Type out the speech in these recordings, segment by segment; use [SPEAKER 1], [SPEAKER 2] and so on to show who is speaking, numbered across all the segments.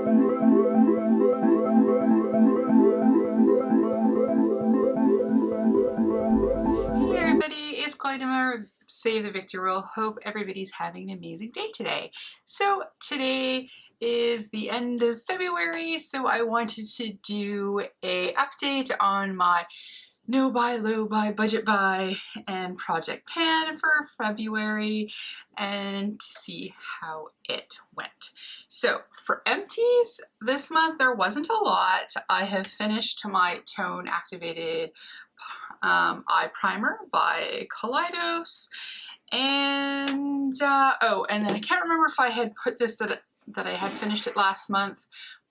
[SPEAKER 1] Hey everybody, it's Clyde, Save the Victor Roll. Hope everybody's having an amazing day today. So today is the end of February, so I wanted to do a update on my no buy, low buy, budget buy, and project pan for February and to see how it went. So for Empties this month, there wasn't a lot. I have finished my tone activated eye primer by Kaleidos, and and then I can't remember if I had put this that I had finished it last month,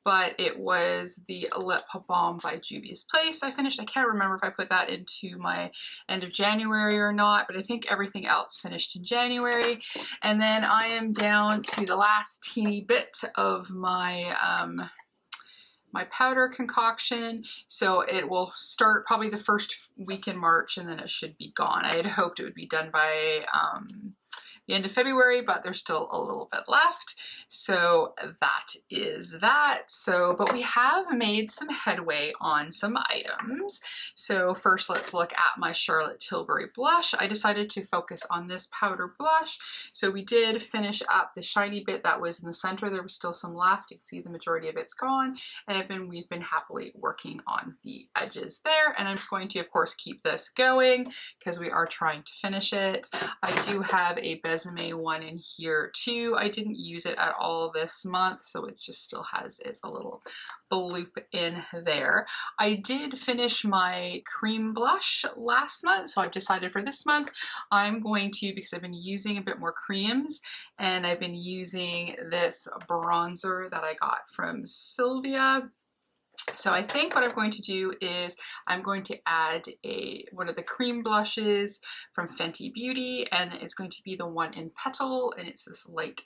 [SPEAKER 1] but it was the lip balm by Juvia's Place I finished. I can't remember if I put that into my end of January or not, but I think everything else finished in January. And then I am down to the last teeny bit of my my powder concoction, so it will start probably the first week in March and then it should be gone. I had hoped it would be done by the end of February, but there's still a little bit left. So that is that. So, but we have made some headway on some items. So first let's look at my Charlotte Tilbury blush. I decided to focus on this powder blush. So we did finish up the shiny bit that was in the center. There was still some left. You can see the majority of it's gone. And we've been happily working on the edges there. And I'm just going to, of course, keep this going because we are trying to finish it. I do have a Besame one in here too. I didn't use it at all this month, so it just still has its a little bloop in there. I did finish my cream blush last month, so I've decided for this month I'm going to, because I've been using a bit more creams and I've been using this bronzer that I got from Sylvia. So I think what I'm going to do is I'm going to add one of the cream blushes from Fenty Beauty, and it's going to be the one in Petal, and it's this light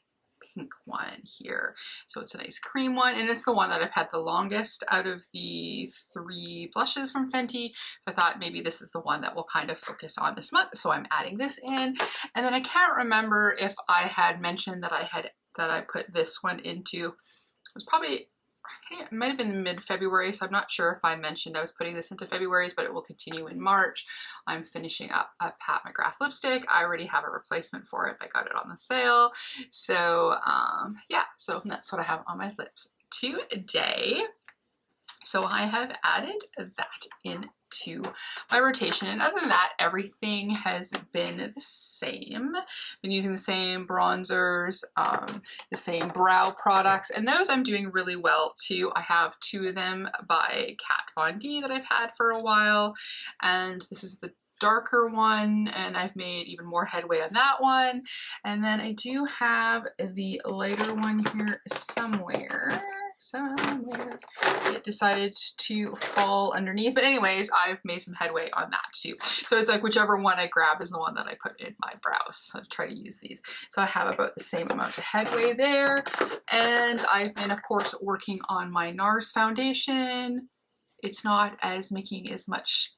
[SPEAKER 1] pink one here. So it's a nice cream one, and it's the one that I've had the longest out of the 3 blushes from Fenty. So I thought maybe this is the one that we'll kind of focus on this month. So I'm adding this in, and then I can't remember if I had mentioned that I put this one into, it was probably, it might have been mid-February, so I'm not sure if I mentioned I was putting this into February's, but it will continue in March. I'm finishing up a Pat McGrath lipstick. I already have a replacement for it. I got it on the sale. So yeah, so that's what I have on my lips today. So I have added that into my rotation, and other than that, everything has been the same. Been using the same bronzers, the same brow products, and those I'm doing really well too. I have 2 of them by Kat Von D that I've had for a while, and this is the darker one, and I've made even more headway on that one. And then I do have the lighter one here somewhere. It decided to fall underneath, but anyways, I've made some headway on that too. So it's like whichever one I grab is the one that I put in my brows. So I try to use these. So I have about the same amount of headway there, and I've been, of course, working on my NARS foundation. It's not as making as much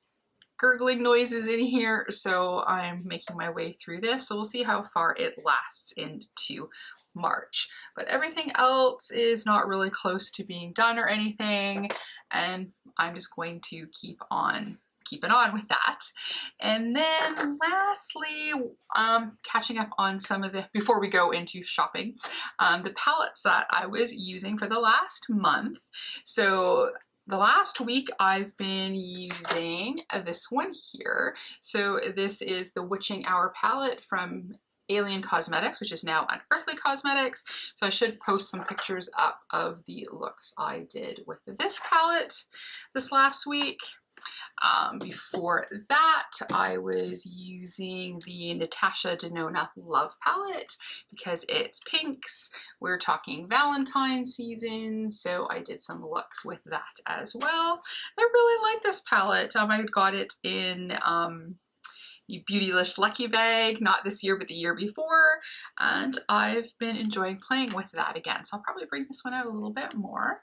[SPEAKER 1] gurgling noises in here, so I'm making my way through this. So we'll see how far it lasts into March, but everything else is not really close to being done or anything, and I'm just going to keep on keeping on with that. And then lastly, catching up on some of the, before we go into shopping, the palettes that I was using for the last month. So the last week I've been using this one here. So this is the Witching Hour palette from Alien Cosmetics, which is now Unearthly Cosmetics. So I should post some pictures up of the looks I did with this palette this last week. Before that, I was using the Natasha Denona Love palette because it's pinks. We're talking Valentine's season, so I did some looks with that as well. I really like this palette. I got it in the Beautylish Lucky Bag, not this year, but the year before. And I've been enjoying playing with that again. So I'll probably bring this one out a little bit more.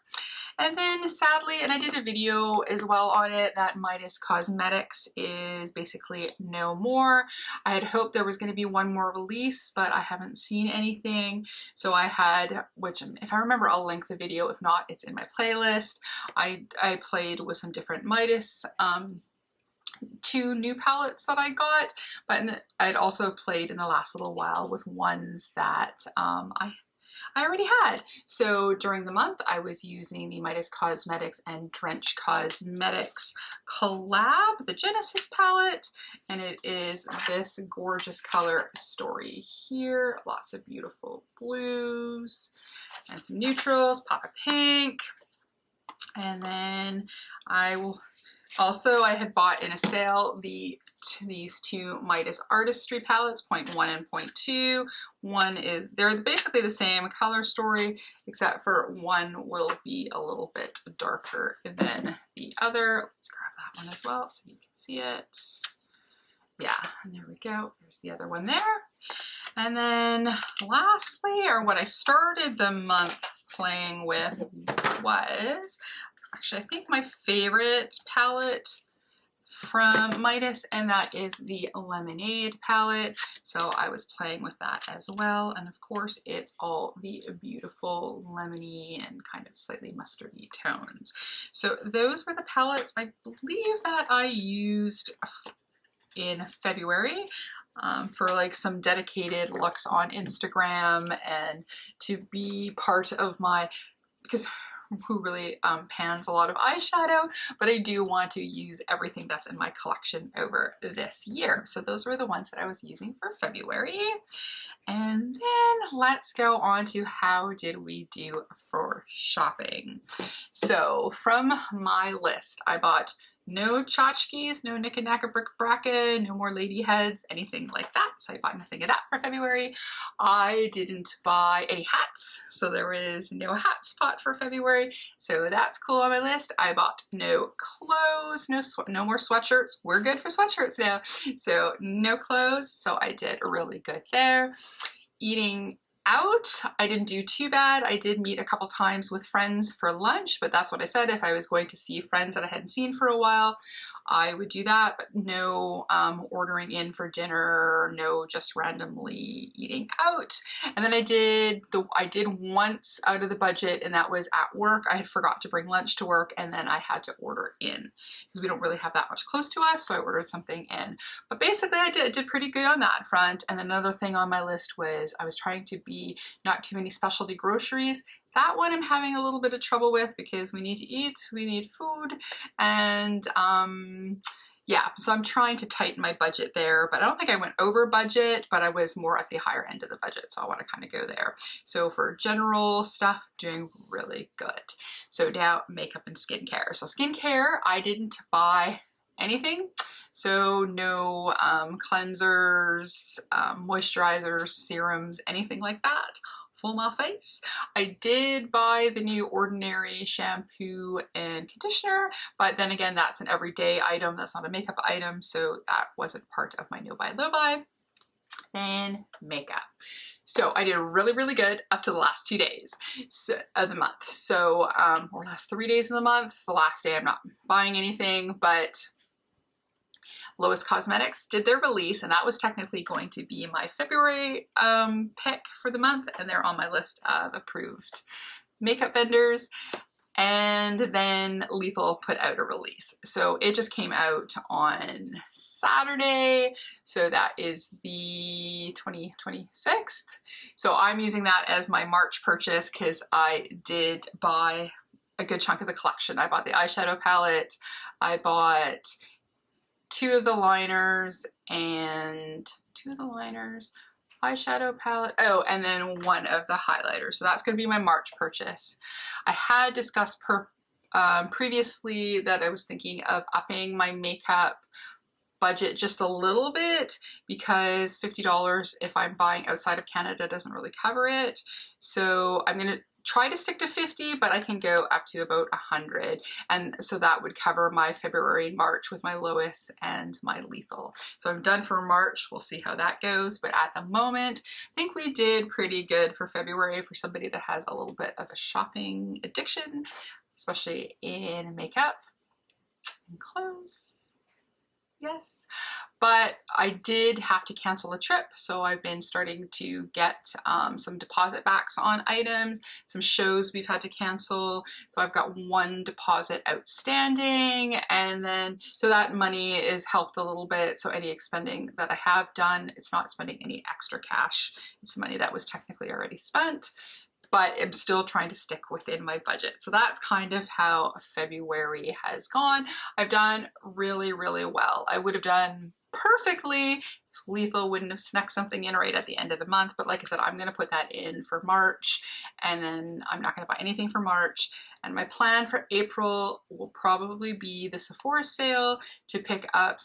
[SPEAKER 1] And then sadly, and I did a video as well on it, that Midas Cosmetics is basically no more. I had hoped there was going to be one more release, but I haven't seen anything. So I had, which if I remember, I'll link the video. If not, it's in my playlist. I played with some different Midas, 2 new palettes that I got, but I'd also played in the last little while with ones that I already had. So during the month, I was using the Midas Cosmetics and Drench Cosmetics collab, the Genesis palette, and it is this gorgeous color story here. Lots of beautiful blues and some neutrals, pop of pink. And then I had bought in a sale these 2 Midas Artistry palettes, 0.1 and 0.2. They're basically the same color story, except for one will be a little bit darker than the other. Let's grab that one as well so you can see it. Yeah, and there we go. There's the other one there. And then lastly, or what I started the month playing with was, actually, I think my favorite palette from Midas, and that is the Lemonade palette. So I was playing with that as well. And of course, it's all the beautiful lemony and kind of slightly mustardy tones. So those were the palettes I believe that I used in February. For like some dedicated looks on Instagram and to be part of my, because who really pans a lot of eyeshadow, but I do want to use everything that's in my collection over this year. So those were the ones that I was using for February. And then let's go on to how did we do for shopping. So from my list, I bought no tchotchkes, no knickknacker bric-a-braca, no more lady heads, anything like that. So I bought nothing of that for February. I didn't buy any hats, so there is no hat spot for February. So that's cool on my list. I bought no clothes, no more sweatshirts. We're good for sweatshirts now. So no clothes, so I did really good there. Eating out, I didn't do too bad. I did meet a couple times with friends for lunch, but that's what I said. If I was going to see friends that I hadn't seen for a while, I would do that, but no ordering in for dinner, no just randomly eating out. And then I did once out of the budget, and that was at work. I had forgot to bring lunch to work, and then I had to order in because we don't really have that much close to us, so I ordered something in. But basically I did pretty good on that front. And then another thing on my list was I was trying to be not too many specialty groceries. That one I'm having a little bit of trouble with because we need to eat, we need food, and yeah, so I'm trying to tighten my budget there, but I don't think I went over budget, but I was more at the higher end of the budget, so I want to kind of go there. So for general stuff, doing really good. So now makeup and skincare. So skincare, I didn't buy anything. So no cleansers, moisturizers, serums, anything like that for my face. I did buy the new Ordinary shampoo and conditioner, but then again, that's an everyday item. That's not a makeup item, so that wasn't part of my no buy, low buy. Then makeup. So I did really, really good up to the last 2 days of the month. So, or last 3 days of the month. The last day I'm not buying anything, but Lois Cosmetics did their release, and that was technically going to be my February pick for the month, and they're on my list of approved makeup vendors. And then Lethal put out a release. So it just came out on Saturday. So that is the 26th. So I'm using that as my March purchase because I did buy a good chunk of the collection. I bought the eyeshadow palette. I bought two of the liners, eyeshadow palette, oh, and then one of the highlighters. So that's going to be my March purchase. I had discussed previously that I was thinking of upping my makeup budget just a little bit because $50 if I'm buying outside of Canada doesn't really cover it. So I'm going to try to stick to 50, but I can go up to about 100. And so that would cover my February and March with my Lois and my Lethal. So I'm done for March. We'll see how that goes. But at the moment, I think we did pretty good for February for somebody that has a little bit of a shopping addiction, especially in makeup and clothes. Yes, but I did have to cancel a trip, so I've been starting to get some deposit backs on items, some shows we've had to cancel, so I've got one deposit outstanding, and then so that money is helped a little bit, so any expending that I have done, it's not spending any extra cash, it's money that was technically already spent, but I'm still trying to stick within my budget. So that's kind of how February has gone. I've done really, really well. I would have done perfectly if Lethal wouldn't have snuck something in right at the end of the month. But like I said, I'm gonna put that in for March, and then I'm not gonna buy anything for March. And my plan for April will probably be the Sephora sale to pick up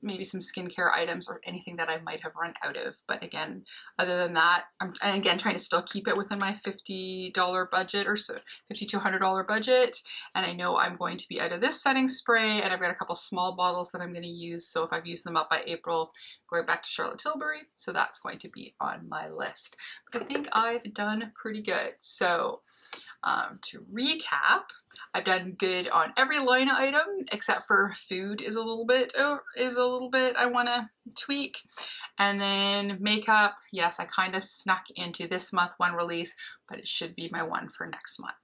[SPEAKER 1] maybe some skincare items or anything that I might have run out of. But again, other than that, I'm again trying to still keep it within my $50 budget or so, $50 to $100 budget. And I know I'm going to be out of this setting spray, and I've got a couple small bottles that I'm going to use. So if I've used them up by April, going back to Charlotte Tilbury. So that's going to be on my list. But I think I've done pretty good. So to recap, I've done good on every line item except for food is a little bit I want to tweak. And then makeup, yes, I kind of snuck into this month one release, but it should be my one for next month.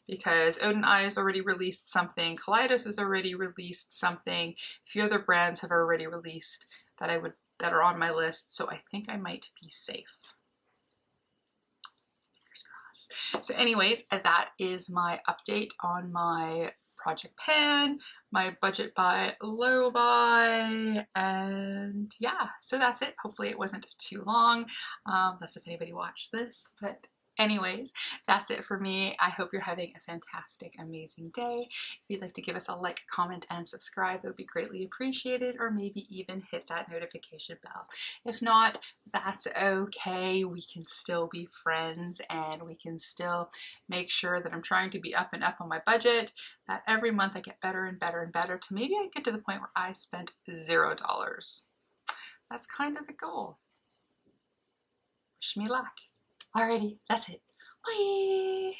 [SPEAKER 1] Because Odin Eye has already released something, Kaleidos has already released something, a few other brands have already released that are on my list, so I think I might be safe. So anyways, that is my update on my project pan, my budget buy, low buy, and yeah, so that's it. Hopefully it wasn't too long. That's if anybody watched this, but anyways, that's it for me. I hope you're having a fantastic, amazing day. If you'd like to give us a like, comment, and subscribe, it would be greatly appreciated, or maybe even hit that notification bell. If not, that's okay. We can still be friends, and we can still make sure that I'm trying to be up and up on my budget, that every month I get better and better and better to maybe I get to the point where I spend $0. That's kind of the goal. Wish me luck. Alrighty, that's it. Bye!